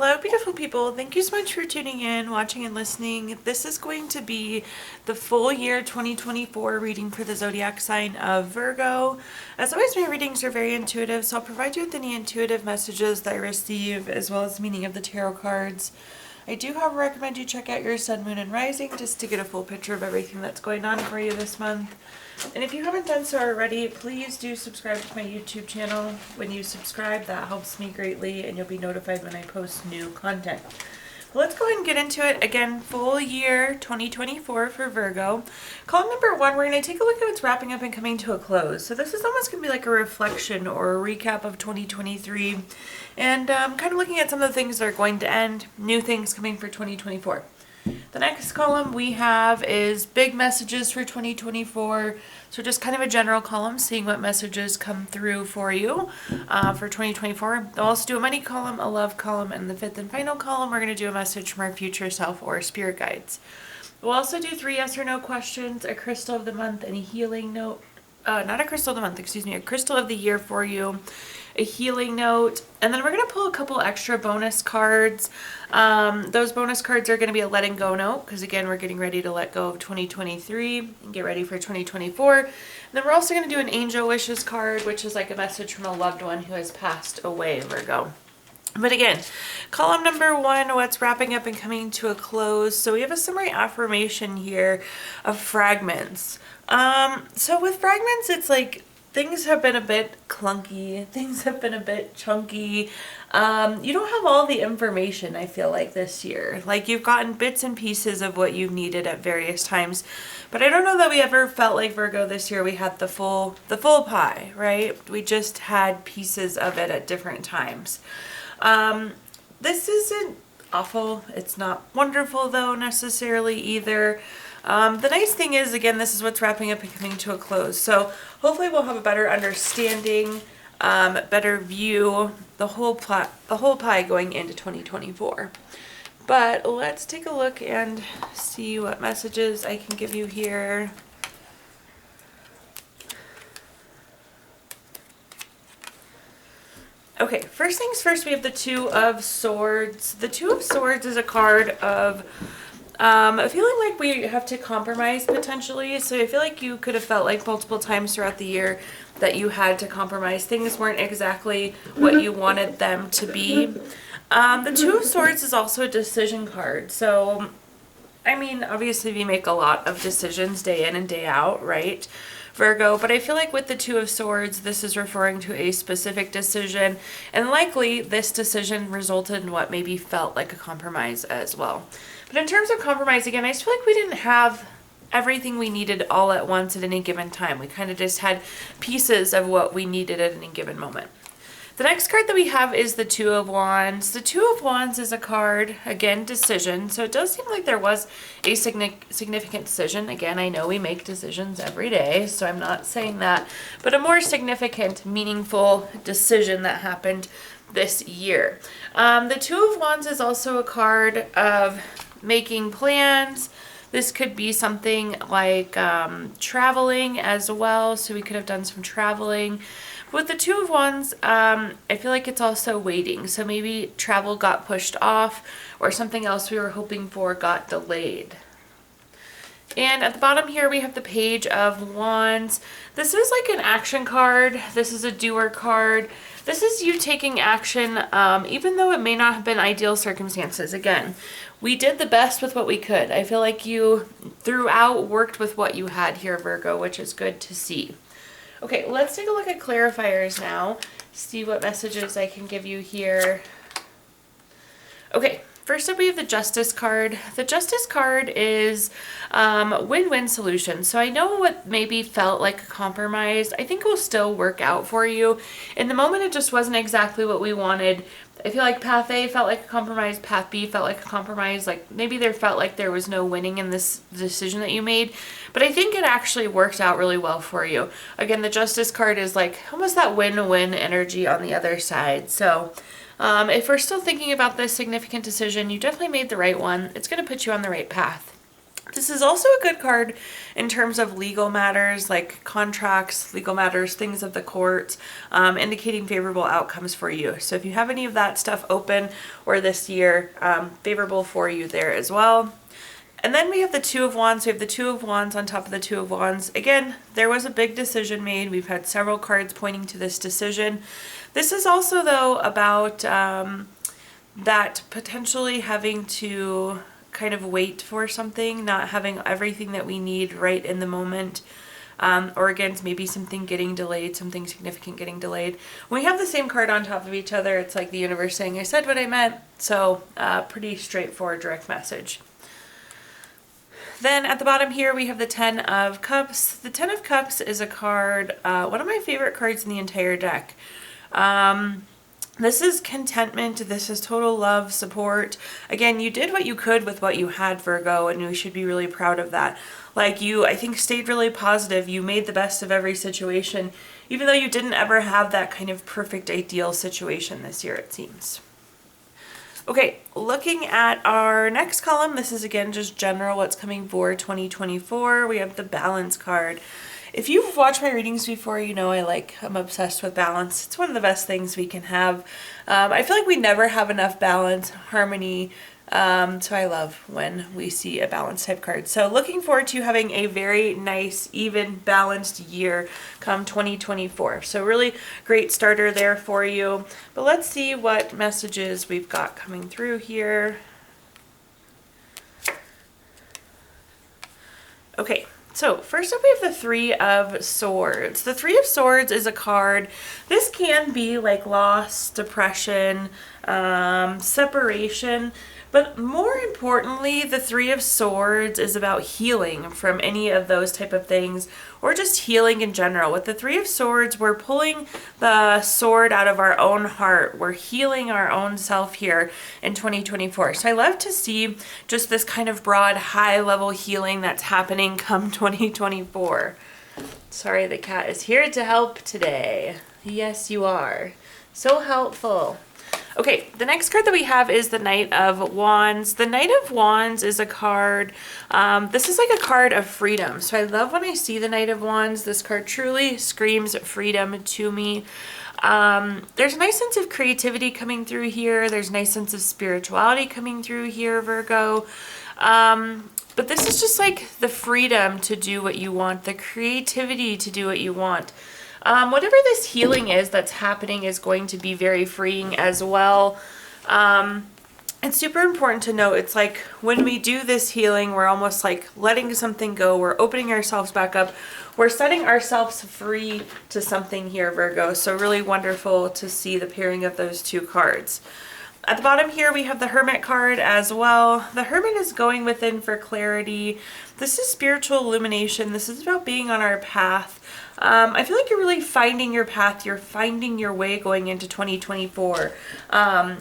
Hello, beautiful people. Thank you so much for tuning in, watching, and listening. This is going to be the full year 2024 reading for the zodiac sign of Virgo. As always, my readings are very intuitive, so I'll provide you with any intuitive messages that I receive, as well as the meaning of the tarot cards. I do, however, recommend you check out your sun, moon, and rising just to get a full picture of everything that's going on for you this month. And if you haven't done so already, please do subscribe to my YouTube channel. When you subscribe, that helps me greatly, and you'll be notified when I post new content. Let's go ahead and get into it. Again, full year 2024 for Virgo. Column number 1, we're going to take a look at what's wrapping up and coming to a close. So this is almost going to be like a reflection or a recap of 2023. And kind of looking at some of the things that are going to end, new things coming for 2024. The next column we have is big messages for 2024. So just kind of a general column, seeing what messages come through for you for 2024. I'll also do a money column, a love column, and the fifth and final column, we're going to do a message from our future self or spirit guides. We'll also do 3 yes or no questions, a crystal of the month, and a healing note. Not a crystal of the month, excuse me, a crystal of the year for you, a healing note, and then we're going to pull a couple extra bonus cards. Those bonus cards are going to be a letting go note, because again, we're getting ready to let go of 2023 and get ready for 2024. And then we're also going to do an angel wishes card, which is like a message from a loved one who has passed away, Virgo. But again, column number 1, what's wrapping up and coming to a close. So we have a summary affirmation here of fragments. So with fragments, it's like things have been a bit clunky, things have been a bit chunky. You don't have all the information, I feel like, this year. Like, you've gotten bits and pieces of what you've needed at various times. But I don't know that we ever felt like, Virgo, this year we had the full pie, right? We just had pieces of it at different times. This isn't awful. It's not wonderful, though, necessarily either. The nice thing is, again, this is what's wrapping up and coming to a close. So hopefully we'll have a better understanding, better view, the whole pie going into 2024. But let's take a look and see what messages I can give you here. Okay, first things first, we have the Two of Swords. The Two of Swords is a card of feeling like we have to compromise potentially. So I feel like you could have felt like multiple times throughout the year that you had to compromise. Things weren't exactly what you wanted them to be. The Two of Swords is also a decision card. So, I mean, obviously we make a lot of decisions day in and day out, right, Virgo? But I feel like with the Two of Swords, this is referring to a specific decision, and likely this decision resulted in what maybe felt like a compromise as well. But in terms of compromise, again, I just feel like we didn't have everything we needed all at once at any given time. We kind of just had pieces of what we needed at any given moment. The next card that we have is the Two of Wands. The Two of Wands is a card, again, decision. So it does seem like there was a significant decision. Again, I know we make decisions every day, so I'm not saying that. But a more significant, meaningful decision that happened this year. The Two of Wands is also a card of making plans. This could be something like traveling as well. So we could have done some traveling. With the Two of Wands, I feel like it's also waiting. So maybe travel got pushed off, or something else we were hoping for got delayed. And at the bottom here, we have the Page of Wands. This is like an action card. This is a doer card. This is you taking action, even though it may not have been ideal circumstances. Again, we did the best with what we could. I feel like you, throughout, worked with what you had here, Virgo, which is good to see. Okay, let's take a look at clarifiers now. See what messages I can give you here. Okay, first up we have the Justice card. The Justice card is win-win solution. So I know what maybe felt like a compromise, I think will still work out for you. In the moment, it just wasn't exactly what we wanted. I feel like path A felt like a compromise, path B felt like a compromise. Like maybe there felt like there was no winning in this decision that you made, but I think it actually worked out really well for you. Again, the Justice card is like almost that win-win energy on the other side. So if we're still thinking about this significant decision, you definitely made the right one. It's going to put you on the right path. This is also a good card in terms of legal matters like contracts, legal matters, things of the court, indicating favorable outcomes for you. So if you have any of that stuff open or this year, favorable for you there as well. And then we have the Two of Wands. We have the Two of Wands on top of the Two of Wands. Again, there was a big decision made. We've had several cards pointing to this decision. This is also, though, about that potentially having to kind of wait for something, not having everything that we need right in the moment. Or again, maybe something getting delayed, something significant getting delayed. When we have the same card on top of each other, it's like the universe saying, I said what I meant. So pretty straightforward, direct message. Then at the bottom here, we have the Ten of Cups. The Ten of Cups is a card, one of my favorite cards in the entire deck. This is contentment. This is total love, support. Again, you did what you could with what you had, Virgo, and you should be really proud of that. Like you, I think, stayed really positive. You made the best of every situation, even though you didn't ever have that kind of perfect, ideal situation this year, it seems. Okay, looking at our next column, this is again just general what's coming for 2024. We have the Balance card. If you've watched my readings before, you know I'm obsessed with balance. It's one of the best things we can have. I feel like we never have enough balance, harmony, so I love when we see a balance type card. So looking forward to having a very nice, even, balanced year come 2024. So really great starter there for you. But let's see what messages we've got coming through here. Okay. So first up we have the Three of Swords. The Three of Swords is a card. This can be like loss, depression, separation, but more importantly, the Three of Swords is about healing from any of those type of things, or just healing in general. With the Three of Swords, we're pulling the sword out of our own heart. We're healing our own self here in 2024. So I love to see just this kind of broad, high-level healing that's happening come 2024. Sorry, the cat is here to help today. Yes, you are. So helpful. Okay, the next card that we have is the Knight of Wands. The Knight of Wands is a card, this is like a card of freedom. So I love when I see the Knight of Wands. This card truly screams freedom to me. There's a nice sense of creativity coming through here. There's a nice sense of spirituality coming through here, Virgo. But this is just like the freedom to do what you want, the creativity to do what you want. Whatever this healing is that's happening is going to be very freeing as well. It's super important to note, it's like when we do this healing, we're almost like letting something go. We're opening ourselves back up. We're setting ourselves free to something here, Virgo. So really wonderful to see the pairing of those two cards. At the bottom here, we have the Hermit card as well. The Hermit is going within for clarity. This is spiritual illumination. This is about being on our path. I feel like you're really finding your path. You're finding your way going into 2024.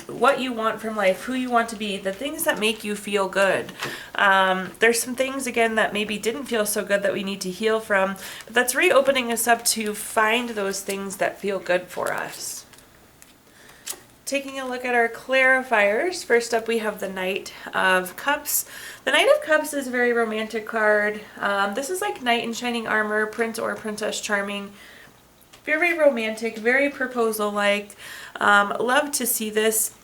What you want from life, who you want to be, the things that make you feel good. There's some things, again, that maybe didn't feel so good that we need to heal from. But that's reopening us up to find those things that feel good for us. Taking a look at our clarifiers, first up we have the Knight of Cups. The Knight of Cups is a very romantic card. This is like Knight in Shining Armor, Prince or Princess Charming. Very romantic, very proposal-like. Love to see this.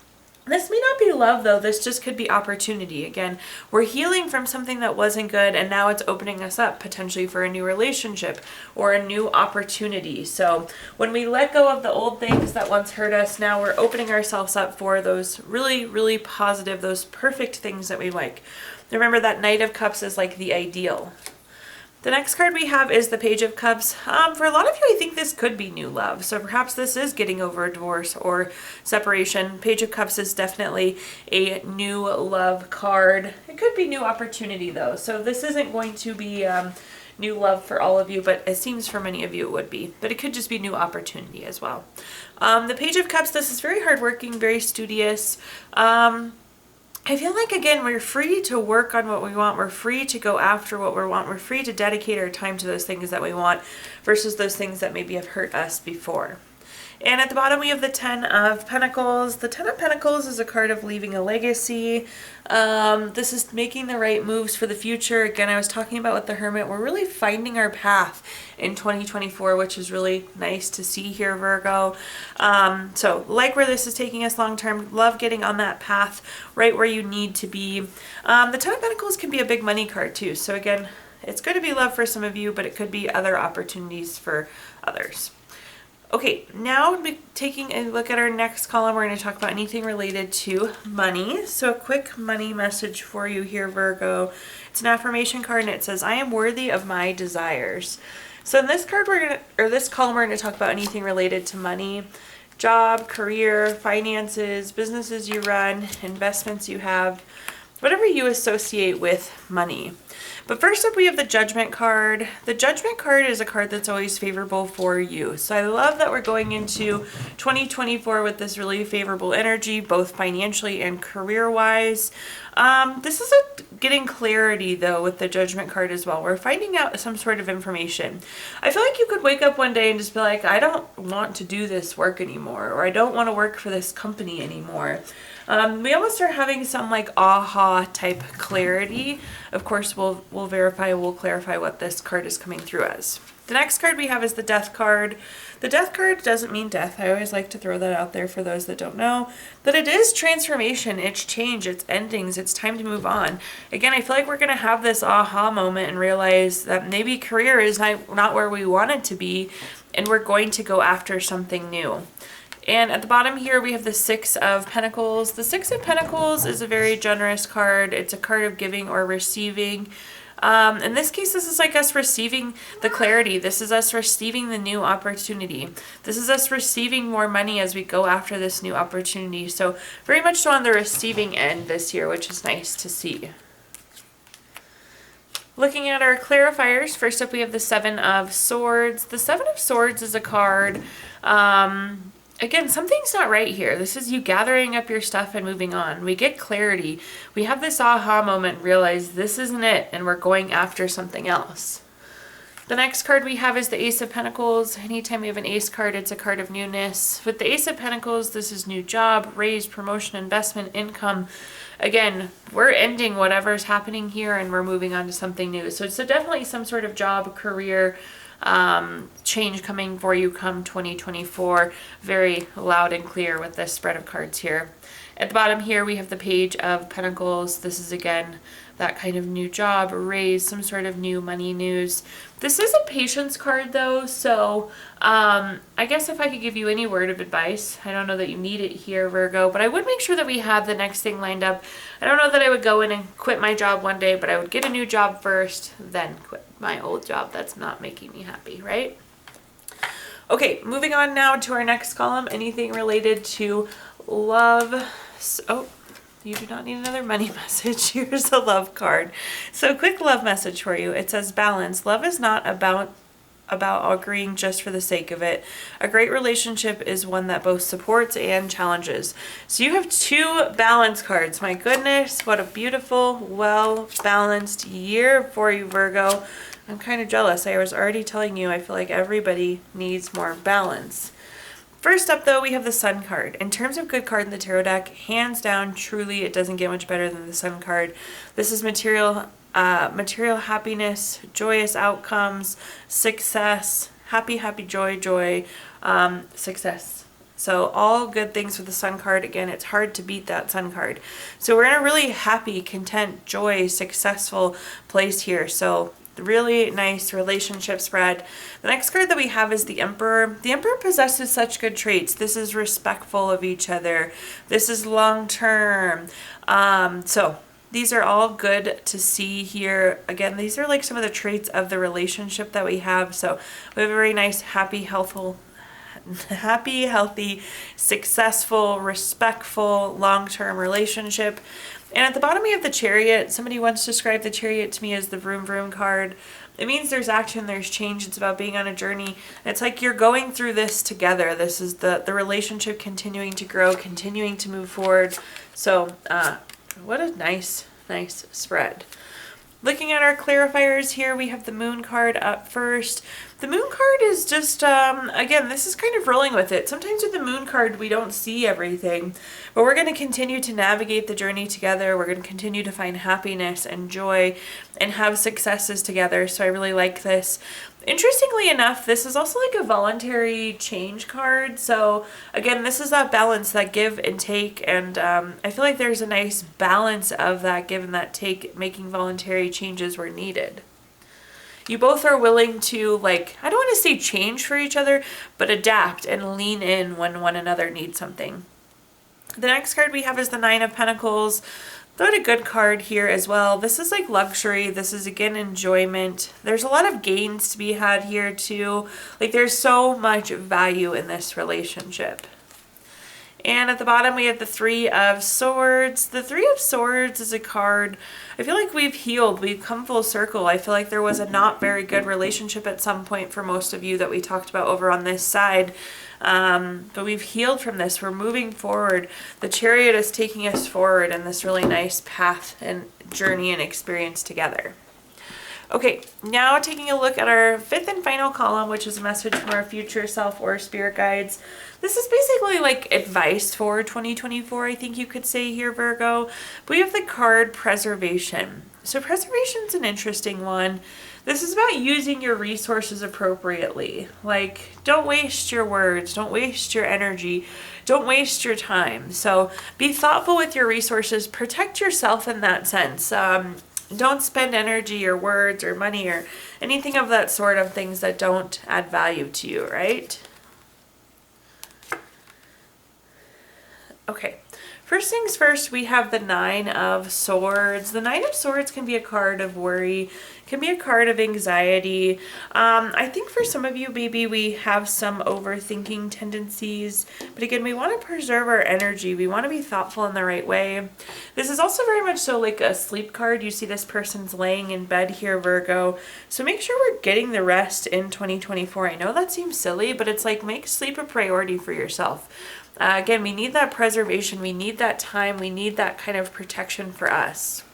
This may not be love, though. This just could be opportunity. Again, we're healing from something that wasn't good, and now it's opening us up potentially for a new relationship or a new opportunity. So when we let go of the old things that once hurt us, now we're opening ourselves up for those really, really positive, those perfect things that we like. Remember that Knight of Cups is like the ideal. The next card we have is the Page of Cups. For a lot of you, I think this could be new love. So perhaps this is getting over a divorce or separation. Page of Cups is definitely a new love card. It could be new opportunity, though. So this isn't going to be new love for all of you, but it seems for many of you it would be. But it could just be new opportunity as well. The Page of Cups, this is very hardworking, very studious. I feel like, again, we're free to work on what we want. We're free to go after what we want. We're free to dedicate our time to those things that we want versus those things that maybe have hurt us before. And at the bottom we have the Ten of Pentacles. The Ten of Pentacles is a card of leaving a legacy. This is making the right moves for the future. Again, I was talking about with the Hermit, we're really finding our path in 2024, which is really nice to see here, Virgo. So like where this is taking us long term, love getting on that path right where you need to be. The Ten of Pentacles can be a big money card too. So again, it's going to be love for some of you, but it could be other opportunities for others. Okay, now taking a look at our next column, we're going to talk about anything related to money. So a quick money message for you here, Virgo. It's an affirmation card and it says, I am worthy of my desires. So in this card, this column, we're going to talk about anything related to money, job, career, finances, businesses you run, investments you have, whatever you associate with money. But first up, we have the Judgment card. The Judgment card is a card that's always favorable for you. So I love that we're going into 2024 with this really favorable energy, both financially and career-wise. This is getting clarity, though, with the Judgment card as well. We're finding out some sort of information. I feel like you could wake up one day and just be like, I don't want to do this work anymore, or I don't want to work for this company anymore. We almost are having some like aha type clarity. Of course, we'll clarify what this card is coming through as. The next card we have is the Death card. The Death card doesn't mean death. I always like to throw that out there for those that don't know. But it is transformation, it's change, it's endings, it's time to move on. Again, I feel like we're going to have this aha moment and realize that maybe career is not where we want it to be, and we're going to go after something new. And at the bottom here, we have the Six of Pentacles. The Six of Pentacles is a very generous card. It's a card of giving or receiving. In this case, this is like us receiving the clarity. This is us receiving the new opportunity. This is us receiving more money as we go after this new opportunity. So very much so on the receiving end this year, which is nice to see. Looking at our clarifiers, first up we have the Seven of Swords. The Seven of Swords is a card... Again, something's not right here. This is you gathering up your stuff and moving on. We get clarity. We have this aha moment, realize this isn't it, and we're going after something else. The next card we have is the Ace of Pentacles. Anytime we have an ace card, it's a card of newness. With the Ace of Pentacles, this is new job, raise, promotion, investment, income. Again, we're ending whatever's happening here and we're moving on to something new. So it's definitely some sort of job, career, change coming for you come 2024. Very loud and clear with this spread of cards here. At the bottom here we have the Page of Pentacles. This is again that kind of new job, raise, some sort of new money news. This is a patience card though, so I guess if I could give you any word of advice, I don't know that you need it here, Virgo, but I would make sure that we have the next thing lined up. I don't know that I would go in and quit my job one day, but I would get a new job first, then quit my old job. That's not making me happy, right? Okay, moving on now to our next column, anything related to love. Oh, you do not need another money message. Here's a love card. So quick love message for you. It says balance. Love is not about agreeing just for the sake of it. A great relationship is one that both supports and challenges. So you have two balance cards. My goodness, what a beautiful, well-balanced year for you, Virgo. I'm kind of jealous. I was already telling you I feel like everybody needs more balance. First up, though, we have the Sun card. In terms of good card in the tarot deck, hands down, truly, it doesn't get much better than the Sun card. This is material happiness, joyous outcomes, success, happy, joy, success. So all good things with the Sun card. Again, it's hard to beat that Sun card. So we're in a really happy, content, joy, successful place here. So really nice relationship spread. The next card that we have is the Emperor. The Emperor possesses such good traits. This is respectful of each other. This is long-term. So these are all good to see here. Again, these are like some of the traits of the relationship that we have. So we have a very nice, happy, healthy, successful, respectful, long-term relationship. And at the bottom we have the Chariot. Somebody once described the Chariot to me as the vroom vroom card. It means there's action, there's change. It's about being on a journey. It's like you're going through this together. This is the relationship continuing to grow, continuing to move forward. So what a nice spread. Looking at our clarifiers here, we have the moon card up first. The moon card is just, again, this is kind of rolling with it. Sometimes with the moon card, we don't see everything, but we're going to continue to navigate the journey together. We're going to continue to find happiness and joy and have successes together. So I really like this. Interestingly enough, this is also like a voluntary change card. So again, this is that balance, that give and take. And I feel like there's a nice balance of that give and that take, making voluntary changes where needed. You both are willing to, like, I don't want to say change for each other, but adapt and lean in when one another needs something. The next card we have is the Nine of Pentacles. Thought a good card here as well. This is like luxury. This is again enjoyment. There's a lot of gains to be had here too. Like there's so much value in this relationship. And at the bottom we have the Three of Swords. The Three of Swords is a card, I feel like we've healed, we've come full circle. I feel like there was a not very good relationship at some point for most of you that we talked about over on this side. But we've healed from this. We're moving forward. The Chariot is taking us forward in this really nice path and journey and experience together. Okay, now taking a look at our fifth and final column, which is a message from our future self or spirit guides. This is basically like advice for 2024, I think you could say here, Virgo. But we have the card Preservation. So preservation is an interesting one. This is about using your resources appropriately. Like, don't waste your words, don't waste your energy, don't waste your time. So be thoughtful with your resources, protect yourself in that sense. Don't spend energy or words or money or anything of that sort on things that don't add value to you, right? Okay. First things first, we have the Nine of Swords. The Nine of Swords can be a card of worry, can be a card of anxiety. I think for some of you, maybe we have some overthinking tendencies, but again, we want to preserve our energy. We want to be thoughtful in the right way. This is also very much so like a sleep card. You see this person's laying in bed here, Virgo. So make sure we're getting the rest in 2024. I know that seems silly, but it's like make sleep a priority for yourself. Again, we need that preservation, we need that time, we need that kind of protection for us.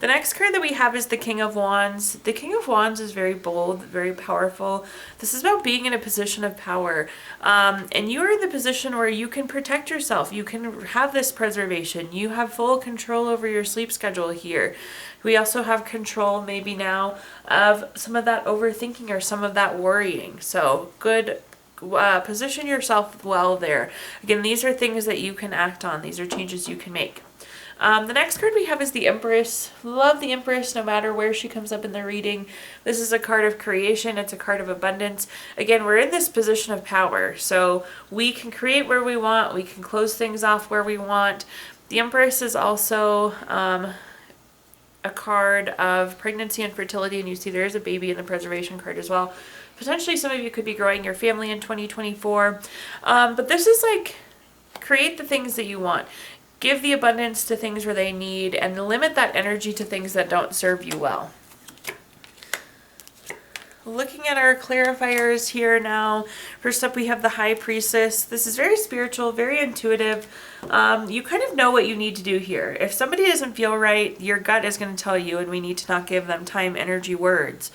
The next card that we have is the King of Wands. The King of Wands is very bold, very powerful. This is about being in a position of power. And you are in the position where you can protect yourself. You can have this preservation. You have full control over your sleep schedule here. We also have control maybe now of some of that overthinking or some of that worrying. So good. Position yourself well there. Again, these are things that you can act on. These are changes you can make. The next card we have is the Empress. Love the Empress no matter where she comes up in the reading. This is a card of creation. It's a card of abundance. Again, we're in this position of power. So we can create where we want. We can close things off where we want. The Empress is also a card of pregnancy and fertility. And you see there is a baby in the preservation card as well. Potentially some of you could be growing your family in 2024. But this is like, create the things that you want. Give the abundance to things where they need and limit that energy to things that don't serve you well. Looking at our clarifiers here now. First up, we have the High Priestess. This is very spiritual, very intuitive. You kind of know what you need to do here. If somebody doesn't feel right, your gut is going to tell you, and we need to not give them time, energy, words.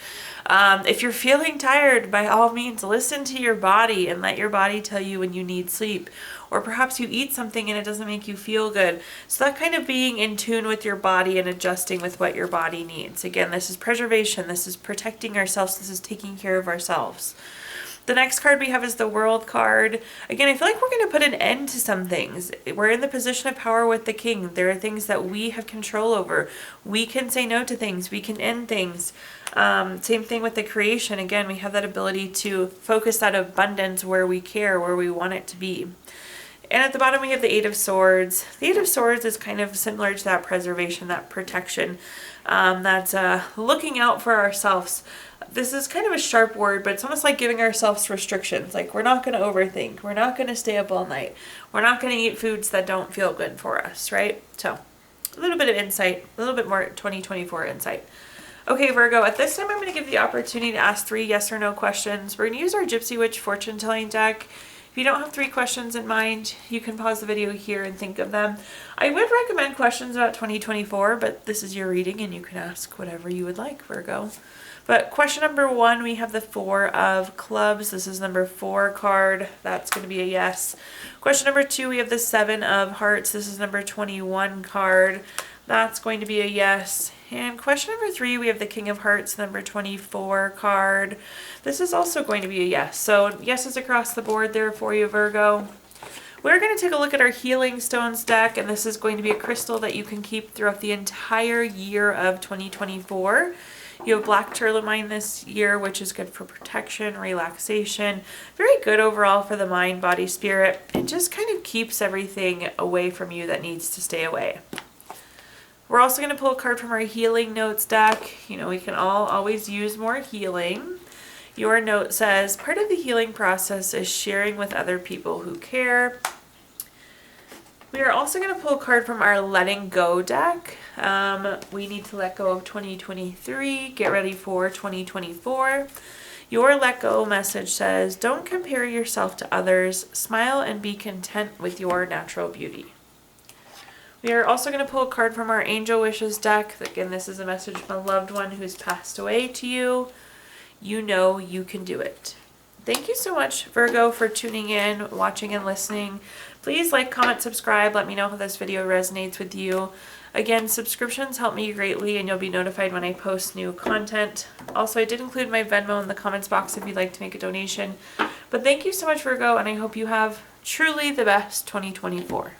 If you're feeling tired, by all means, listen to your body and let your body tell you when you need sleep. Or perhaps you eat something and it doesn't make you feel good. So that kind of being in tune with your body and adjusting with what your body needs. Again, this is preservation. This is protecting ourselves. This is taking care of ourselves. The next card we have is the World card. Again, I feel like we're going to put an end to some things. We're in the position of power with the King. There are things that we have control over. We can say no to things. We can end things. Same thing with the creation. Again, we have that ability to focus that abundance where we care, where we want it to be. And at the bottom, we have the Eight of Swords. The Eight of Swords is kind of similar to that preservation, that protection, that's looking out for ourselves. This is kind of a sharp word, but it's almost like giving ourselves restrictions. Like, we're not going to overthink. We're not going to stay up all night. We're not going to eat foods that don't feel good for us, right? So, a little bit of insight, a little bit more 2024 insight. Okay, Virgo, at this time, I'm going to give the opportunity to ask 3 yes or no questions. We're going to use our Gypsy Witch fortune telling deck. If you don't have 3 questions in mind, you can pause the video here and think of them. I would recommend questions about 2024, but this is your reading and you can ask whatever you would like, Virgo. But question number 1, we have the 4 of clubs. This is number 4 card. That's going to be a yes. Question number 2, we have the 7 of hearts. This is number 21 card. That's going to be a yes. And question number 3, we have the King of Hearts, number 24 card. This is also going to be a yes. So yeses across the board there for you, Virgo. We're going to take a look at our Healing Stones deck, and this is going to be a crystal that you can keep throughout the entire year of 2024. You have black tourmaline this year, which is good for protection, relaxation, very good overall for the mind, body, spirit. It just kind of keeps everything away from you that needs to stay away. We're also going to pull a card from our Healing Notes deck. You know, we can all always use more healing. Your note says, part of the healing process is sharing with other people who care. We are also going to pull a card from our Letting Go deck. We need to let go of 2023, get ready for 2024. Your Let Go message says, don't compare yourself to others. Smile and be content with your natural beauty. We are also going to pull a card from our Angel Wishes deck. Again, this is a message from a loved one who's passed away to you. You know you can do it. Thank you so much, Virgo, for tuning in, watching, and listening. Please like, comment, subscribe. Let me know how this video resonates with you. Again, subscriptions help me greatly, and you'll be notified when I post new content. Also, I did include my Venmo in the comments box if you'd like to make a donation. But thank you so much, Virgo, and I hope you have truly the best 2024.